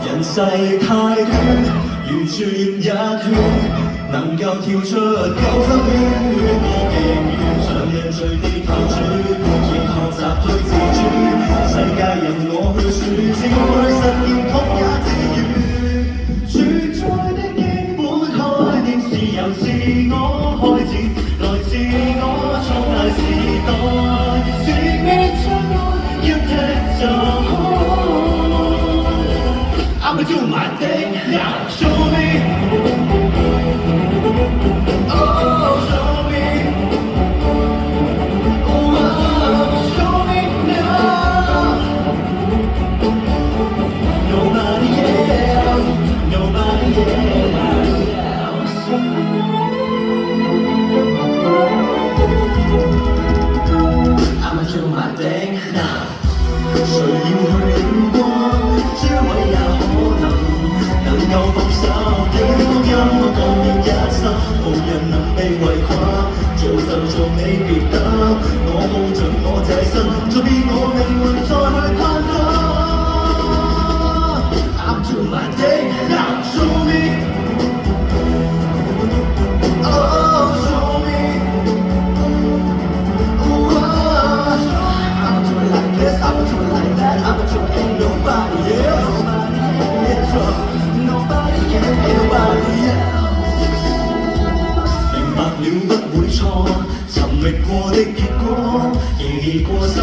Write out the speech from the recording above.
人世太短，如轉一圈，能夠跳出9分圈，已經遇上人隨地投轉，亦學習去自尊。世界任我去選，自我去實現，痛也自願。存在的基本概念是由自我開始，來自我創大時代，全面將愛一踢就好。I'ma do my thing now, show me. Oh, show me. Oh, show me now. Nobody else, nobody else. I'ma do my thing now. 誰要去領光？諸位也可能夠放手，這福音我共勉一生，無人能被圍困。做就做你別等，我冒盡我這生，再變我命運再去攀登。I'm doing my thing now, show me. Oh, show me. I'ma do it like this, I'ma do it like that, I'ma do it ain't nobody else. Nobody else. 明白了不會錯，尋覓過的結果，仍然過心